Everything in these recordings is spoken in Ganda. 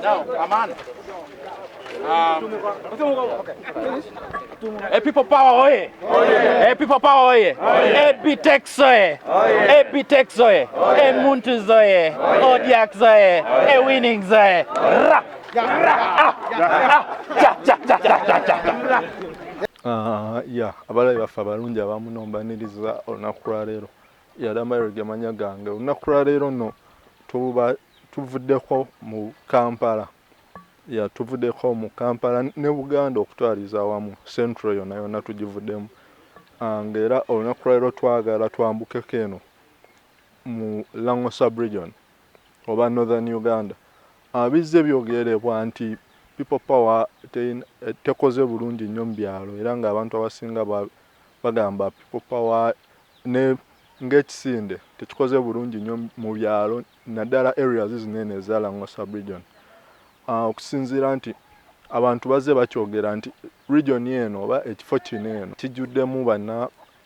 Now, Aman. People power oye. People power oye. Bitex oye. Bitex oye. Muntus oye. Odiax oye. Winnings oye. Yeah, abalabi baffe abalungi abamu nombaniriza olunaku lwa leero yadambayo gemanya gange olunaku lwa leero nno tuvuddeko mu Kampala tuvuddeko mu Kampala ne Buganda okutwaliza awamu Central yonna tugivuddemu ng'era olunaku lwa leero twagala twambukeko eno mu Lango Sub-region oba Northern Uganda bizze byogerebwa nti people power tekoze bulungi nnyo mu byalo era ng'abantu abasinga bagamba people power ng'ekisinde tekikoze bulungi nnyo mu byalo naddala areas zinene eza Lango Sub-region okusinziira nti abantu bazze bakyogera nti region eno oba ekifo kino eno kijjuddemu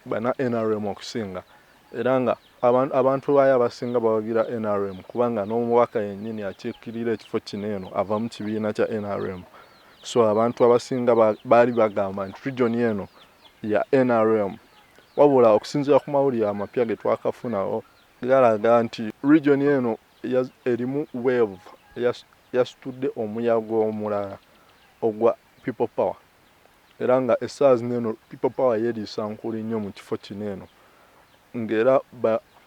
bana NRM okusinga era nga abantu bayo abasinga bawagira NRM kubanga n'omubaka yennyini akiikirira ekifo kino eno ava mu kibiina kya NRM so abantu abasinga baali bagamba nti region eno ya NRM wabula okusinziira ku mawulire amapya ge twakafunawo galaga nti region eno erimu wave yasitudde omuyaga omulala ogwa people power era nga essaawa zino eno people power yeeriisa nkuli nnyo mu kifo kino eno ng'era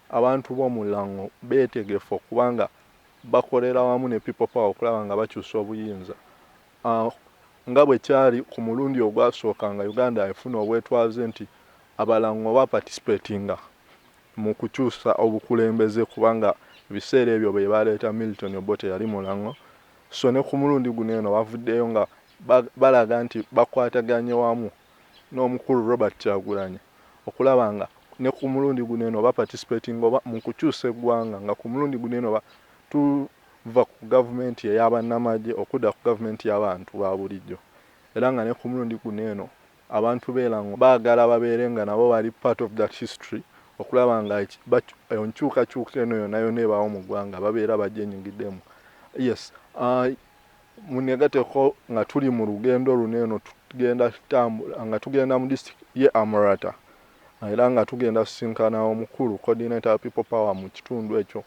abantu b'omulango beetegefu okubanga bakolera wamu ne people power okulaba nga bakyusa obuyinza nga bwe kyali ku mulundi ogwasooka nga Uganda efuna obwetwaze nti abalango baparticipatinga mu kukyusa obukulembeze kubanga ebiseera ebyo bwe baleeta Milton Obote yali mulango so ne ku mulundi guno eno bavuddeyo nga balaga nti bakwataganye wamu n'omukulu Robert Kyagulanyi okulaba nga ne ku mulundi guno eno baparticipating oba mu kukyusa eggwanga nga ku mulundi guno eno tuva ku gavumenti ey'abannamagye okudda ku gavumenti y'abantu ba bulijjo era nga ne ku mulundi guno eno abantu beerango baagala babeere nga nabo bali part of that history okulaba nga enkyukakyuka eno yonna yonna ebaawo mu ggwanga babeera bagyenyigiddemu yes munegateko nga tuli mu lugendo luno eno nga tugenda mu district ye Amurata era nga tugenda kusinkana omukulu coordinator wa people power mu kitundu ekyo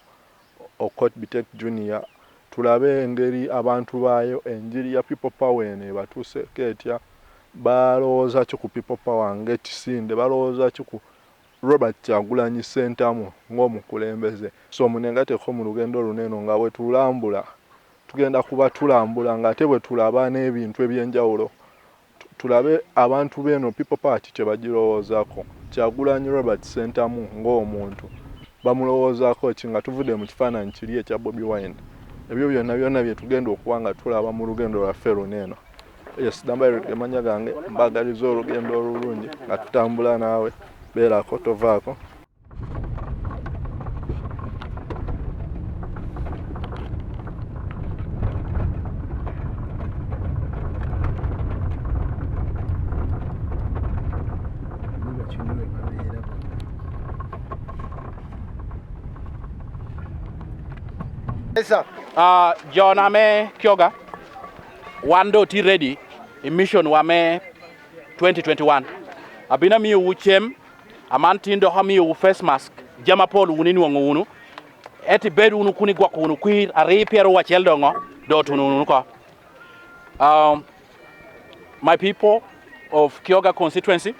Okot Bitek Junior tulabe engeri abantu baayo enjiri ya people power ene batuuseko etya balowooza ki ku people power ng'ekisinde balowooza ki ku Robert Kyagulanyi Ssentamu ng'omukulembeze so munegateko mu lugendo luno eno nga bwe tulambula tugenda kuba tulambula ng'ate bwe tulaba n'ebintu eby'enjawulo tulabe abantu beno people power kye bagirowoozaako Kyagulanyi Robert Ssentamu ng'omuntu bamulowoozaako ki nga tuvudde mu kifaananyi kiri ekya Bobi Wine ebyo byonna bye tugenda okuba nga tulaba mu lugendo lwaffe luno eno yes dambayo emanya gange mbagaliza olugendo olulungi nga tutambula naawe beerako tovaako John Ame Kyoga, Wando T ready, emission Wame 2021. Abina mi uchem, amantindo hami u face mask, jama polu unini wangunu, eti bedu unukuni kwa kunu kui, aripiero wa cheldongo, dotu ununuko. My people of Kyoga constituency,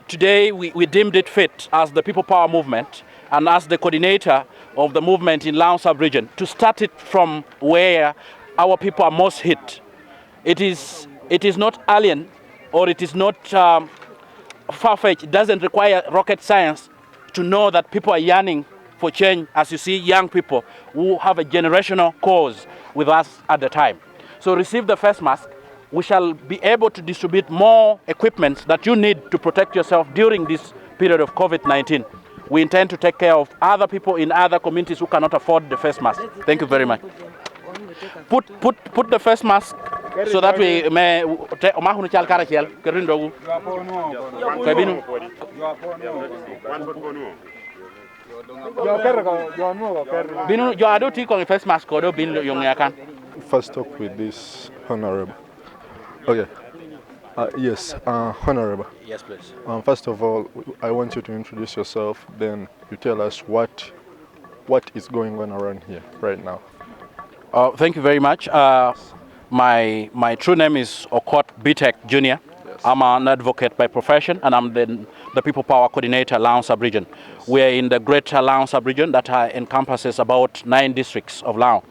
today we deemed it fit as the People Power Movement and as the coordinator of the movement in Lango Sub-region to start it from where our people are most hit. It is not alien or it is not far-fetched. It doesn't require rocket science to know that people are yearning for change, as you see young people who have a generational cause with us at the time. So receive the face mask. We shall be able to distribute more equipment that you need to protect yourself during this period of COVID-19. We intend to take care of other people in other communities who cannot afford the face mask. Thank you very much. Put the face mask so that we may Binu jo ado ti ko face mask odo bin yung yakan. First talk with this honorable. Okay. Yes, honorable. Yes, please. First of all, I want you to introduce yourself. Then you tell us what is going on around here right now. Thank you very much. My true name is Okot Bitek Jr. Yes. I'm an advocate by profession, and I'm the People Power Coordinator, Laon Sub-Region. Yes. We are in the Greater Laon Sub-Region that encompasses about 9 districts of Laon.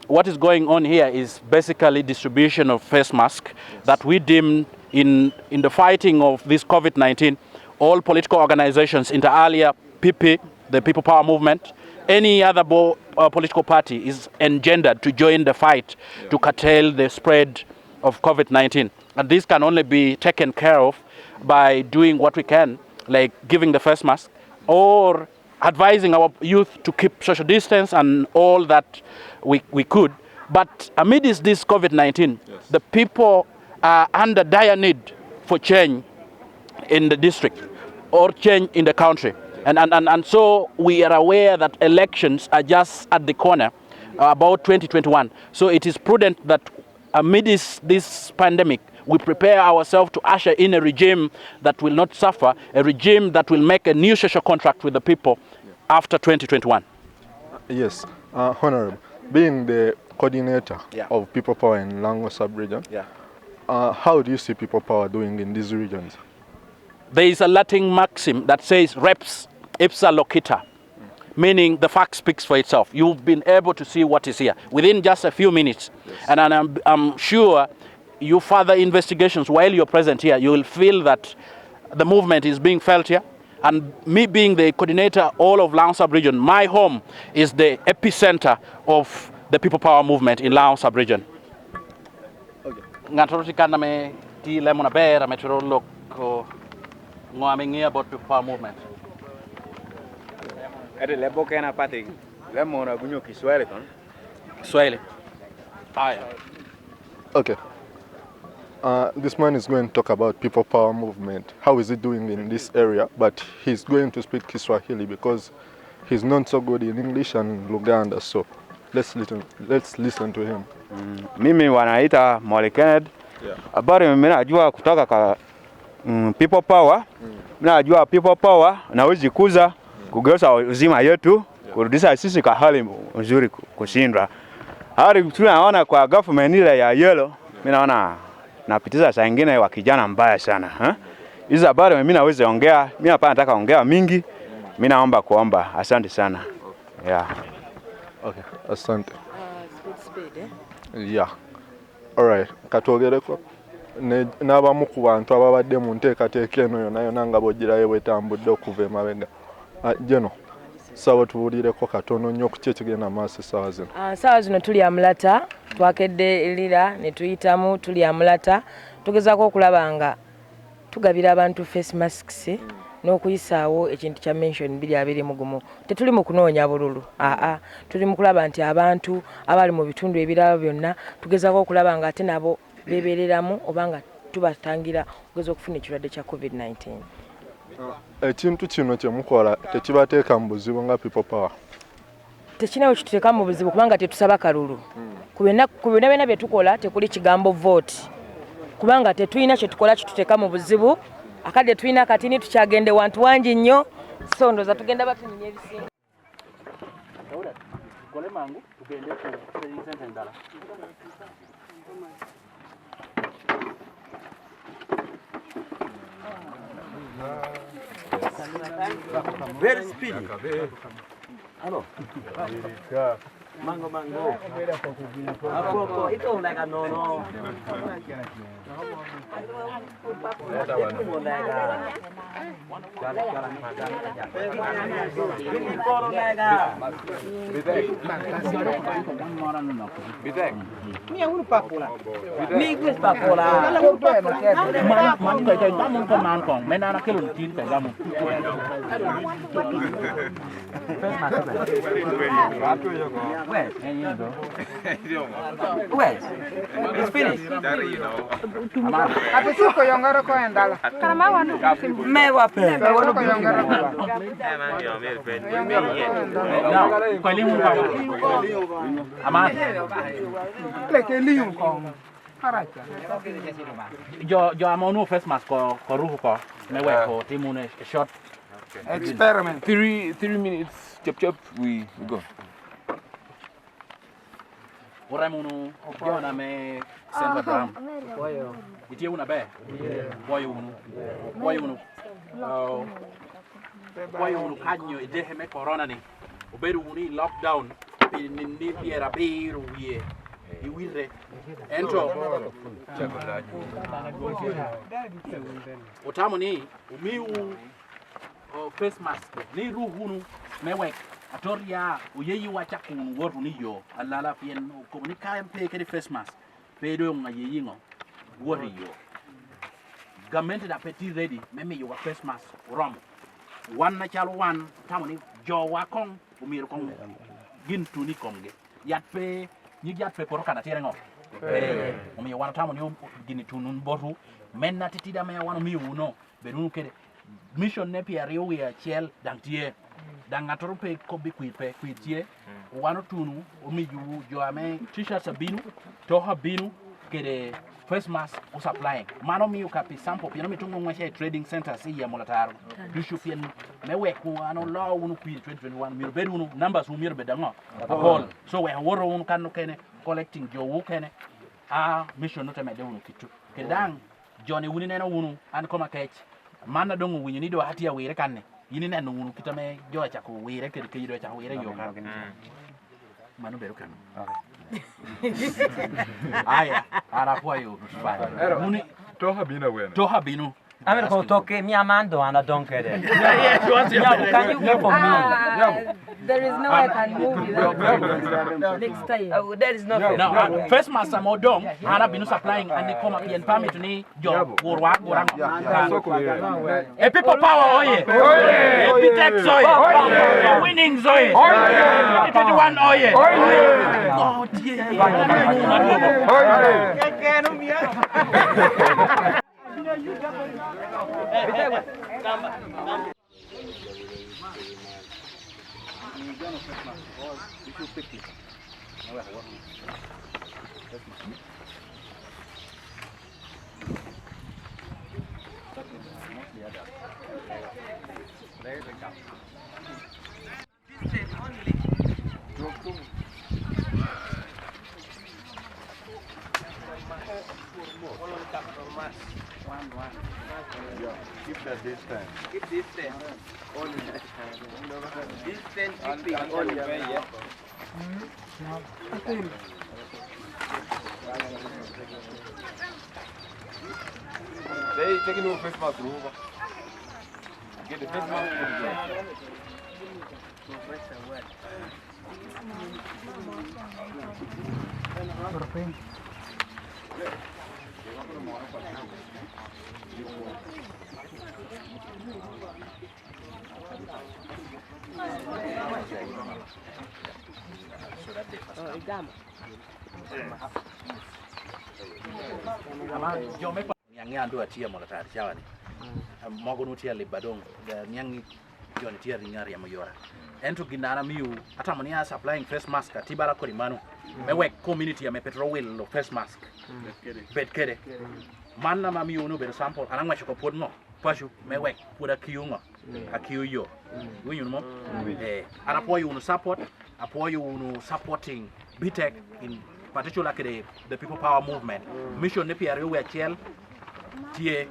What is going on here is basically distribution of face masks that we deem in the fighting of this COVID-19. All political organizations, inter alia, PP, the People Power Movement, any other political party is engendered to join the fight to curtail the spread of COVID-19. And this can only be taken care of by doing what we can, like giving the face mask or advising our youth to keep social distance and all that we could. But amidst this COVID-19, the people are under dire need for change in the district or change in the country. And so we are aware that elections are just at the corner, about 2021. So it is prudent that amidst this pandemic, we prepare ourselves to usher in a regime that will not suffer, a regime that will make a new social contract with the people after 2021. Yes, Honorable, being the coordinator of People Power in Lango Sub-Region, how do you see People Power doing in these regions? There is a Latin maxim that says reps ipsa locita, meaning the fact speaks for itself. You've been able to see what is here within just a few minutes. And I'm sure you further investigations while you're present here, you will feel that the movement is being felt here. And me being the coordinator all of Laon Sub-Region, my home is the epicenter of the People Power movement in Laon Sub-Region. Ngatoroti me ti lemona bera me tro ko ngwami about People Power movement. Ede lebo kena pati lemona gunyo Kiswahili kon. Kiswahili. Haya. Okay. This man is going to talk about People Power movement. How is he doing in this area? But he's going to speak Kiswahili because he's not so good in English and Luganda. So let's listen to him. Mimi wanaita Molly Kennedy. Habari mimi najua kutoka kwa People Power. Najua People Power naweza kuza kugeuza uzima yetu, kurudisha sisi kwa hali nzuri kushindwa. Hali tunaona kwa government ile ya yellow, mimi naona napitiza saa nyingine wa kijana mbaya sana. Hizo habari mimi naweza ongea, mimi hapa nataka ongea mingi. Mimi naomba kuomba. Asante sana. Okay, asante. Yeah. All right. Katogereko n'abamu ku bantu ababadde mu nteekateeka eno yonna yonna nga bw'ogirayo bwetambudde okuva emabega. Jeno, sawa tubuulireko katono nnyo ku kyekigenda maaso essaawa zino. Essaawa zino tuli amulata, twakedde erira ne tuyitamu tuli amulata. Tugezaako okulaba nga tugabira abantu face masks n'okuyisaawo ekintu kya mention 221. Tetuli mu kunoonya bululu. Tuli mu kulaba nti abantu abali mu bitundu ebirala byonna tugezaako okulaba nga ate nabo beebereramu oba nga tubatangira okugeza okufuna ekirwadde kya COVID-19. Ekintu kino kye mukola tekibateeka mu buzibu nga People Power? Tekinawo kituteeka mu buzibu kubanga tetusaba kalulu. Ku byonna bye tukola tekuli kigambo vote. Kubanga tetulina kye tukola kituteeka mu buzibu. Akadde tulina katini tukyagende wantu wangi nnyo. So ndoza tugenda batunyenya ebisinga. Kole mangu tugende ku center ndala. Very speedy. Hello. Mango. Ako, ito like no. Bitek. Ni ang pakula. Ni gusto pakula. Man ko kay damon ko man ko. May na kilon tin kay damon. Where? Where? It's finished. Me wa pe. Yo amonu first mask ko ruhu ko me we ko timune short Experiment. 3 minutes. Chop. We go. Ora munu yo na me send drum. Itie una be. Boy unu kanyo ide me corona ni. Oberu uni lockdown ni piera biru wie. Iwire entro otamu ni umiu face mask ni ruhunu mewek atoria uyeyi wacha kun woru ni yo alala pien komunika mpe ke face mask pedo ngayeyi ngo wori yo government da petit ready meme yo face mask rom wan na chalo wan tamu ni jo wakong umir kong gintu ni komge yat pe ni giat fe koro kana tere ngo mi wana tamu ni gini tunun boru menna titida me wana mi uno berunu kede mission ne pia riu ya chel dantie dangatoro pe ko bi kwitie wano tunu o mi ju jo ame t-shirt sabinu to habinu kede first mask o supplying mano mi ukapi sample pia mi tungu ngwa trading center si ya molataro du shupien me we ku ano law unu kwi 2021 mi bedu unu numbers mi bedango apol so we woro unu kanu kene collecting jo wu kene mission no teme de unu kitu kedang joni wuni nena unu an koma kech mana dongu wuni ni do hatia wire kanne yini nena unu kitame jo cha ko wire kede ke do cha wire yo ka manu beru kan aya ara kwa yo muni toha binu I'm going to talk to me, Amando, and I don't get it. Can you move for me? There is no way I can move without next time. There is no. No, first master mo dong, ana binu supplying and they come up and permit ni job worwa gorang. A people power oye. A Pitex oye. Winning oye. 21 oye. Oh dear. Keep the distance. Keep distance. Only. Distance keeping only. Yeah. They taking no face mask over. Get the face mask. Yang andu atia molatari chawani mogo nutia libadong nyang joni tia rinyari ya moyora ento ginana miu atamani ya supplying face mask tibara ko limanu mewe community ya me petrol will face mask bet kede manna ma miu no be sample anangwa choko podno pashu mewe poda kiyungo akiyo yo winyu mo anapoyo unu support apoyo unu supporting BTEC in particular the people power movement mission ne pia we achel tie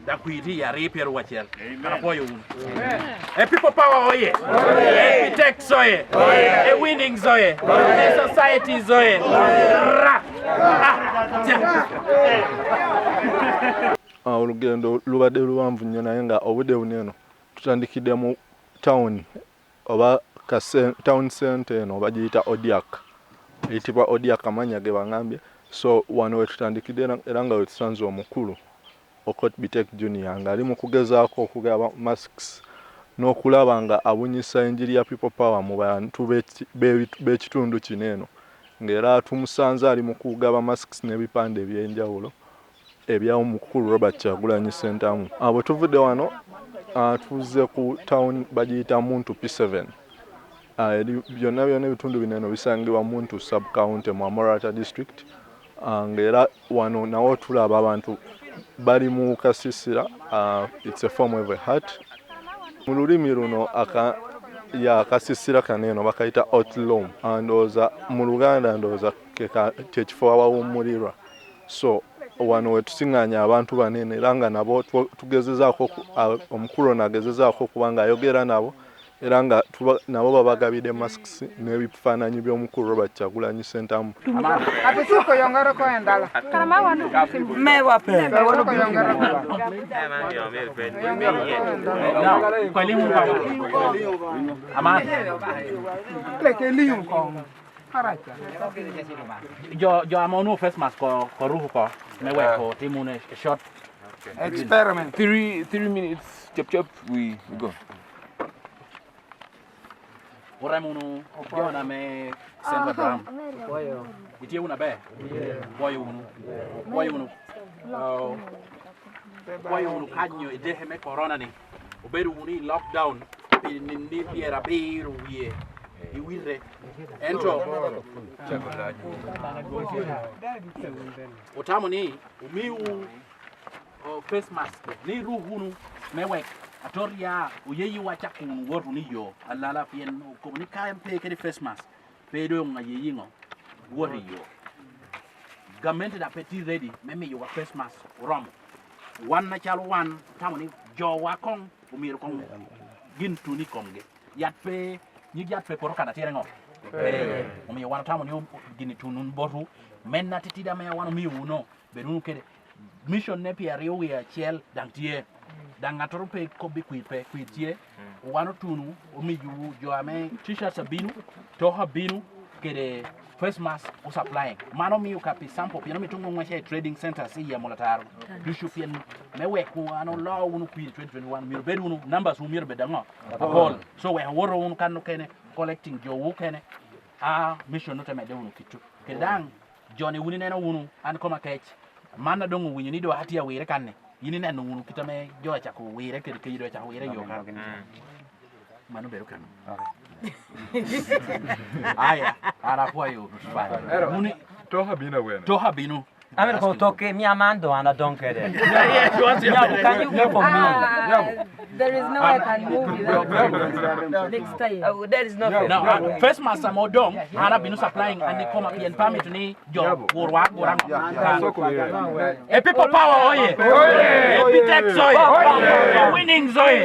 da kuiti ya repair wachel anapoyo unu people power oye BTEC soye winning zoye society zoye olugendo lubadde luwanvu nnyo naye nga obudde buneno tutandikidde mu town oba town center eno bagiyita Odiak eyitibwa Odiak amanya ge bangambye so wano we tutandikidde era nga we tusanze omukulu Okot BTEC Junior nga ali mu kugezaako okugaba masks n'okulaba nga abunyisa enjiri ya people power mu bantu b'ekitundu kino eno ng'era tumusanze ali mu kugaba masks n'ebipande eby'enjawulo eby'omukulu Robert Kyagulanyi Ssentamu. Abo tuvudde wano tuzze ku town bagiyita Muntu P7. Byonna ebitundu bino eno bisangibwa Muntu sub-county mu Amorata district. Ng'era wano nawo tulaba abantu bali mu kasisira. It's a form of a hut. Mu lulimi luno akasisira kano eno bakayita otlom. Ndowooza mu Luganda ndowooza kyekifo awawummulirwa. So wano wetusiŋŋaanya abantu banene era nga nabo tugezezaako omukulu nagezezaako okuba ng'ayogera nabo era nga nabo babagabide masks n'ebifaananyi by'omukulu Robert Kyagulanyi Ssentamu. Yo amonu face mask ko ruhu ko me we ko timune short Experiment. 3 minutes. Chop. We go. ora munu jona me senda dram itie una be boy unu kanyo idehe me corona ni oberu uni lockdown ni biera biru wie iwire entro otamu ni umiu face mask ni ruhunu mewek atoria uyeyi wacha kun woru ni yo alala pien ko ni kaem pe ke face mask pe do nga yeyi ngo woru yo government da petit ready meme yo face mask rom one na chalo one tamu ni jo wa kong umir kong gin tuni komge yat pe ni yat pe poro kana tere ngo umi wana tamu ni gini tunun boru menna titida me wana mi uno berunu kede mission ne pi ariyo ya chiel dantie dangatoro pe kobi kuitie wano tunu umi yu jo ame t-shirt sabinu toha binu kede face mask usupplying mano mi ukapi sample pia mi tungu ngwashe trading center si ya molataro dushu pia mewe ku ano law unu kui 2021 mi bedu unu numbers u mi bedango all so we woro unu kanu kene collecting jo wu kene mission no temede unu kitu kedang joni wuni nena unu an koma kech mana dongu winyi nido hati ya wire kanne yini nena unu kitame jo cha ko wire kede kido cha wire yo kan manu beru kan aya ara kwa yo muni toha binu Amer ko toke mi amando ana donkere. Yes, you want to Can you move for me? There is no way I can move without next time. There is nothing. Now, first master modong, Hana been supplying and they come up here and permit ni job or work or a people power, oye, a Pitex oye, winning oye,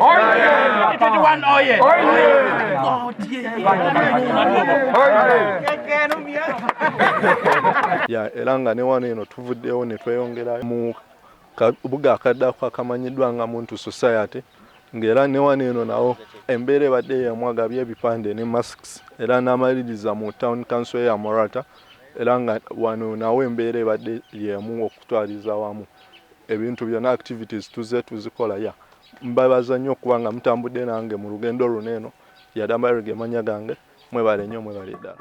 21 oye. Ya elanga ne wane no tuvuddewo ne tweyongera mu buga akaddaako akamanyiddwa nga Muntu Society ng'era ne wane eno nawo embeera badde yamwagabye ebipande ne masks era n'amaliriza mu town council ya Morata era nga wano nawo embeera badde yemu okutwaliza wamu ebintu byonna activities tuzikola ya mbabaza nnyo okuba nga mutambudde nange mu lugendo luneeno yadambalirge manya gange mwebale nnyo mwebale ddala.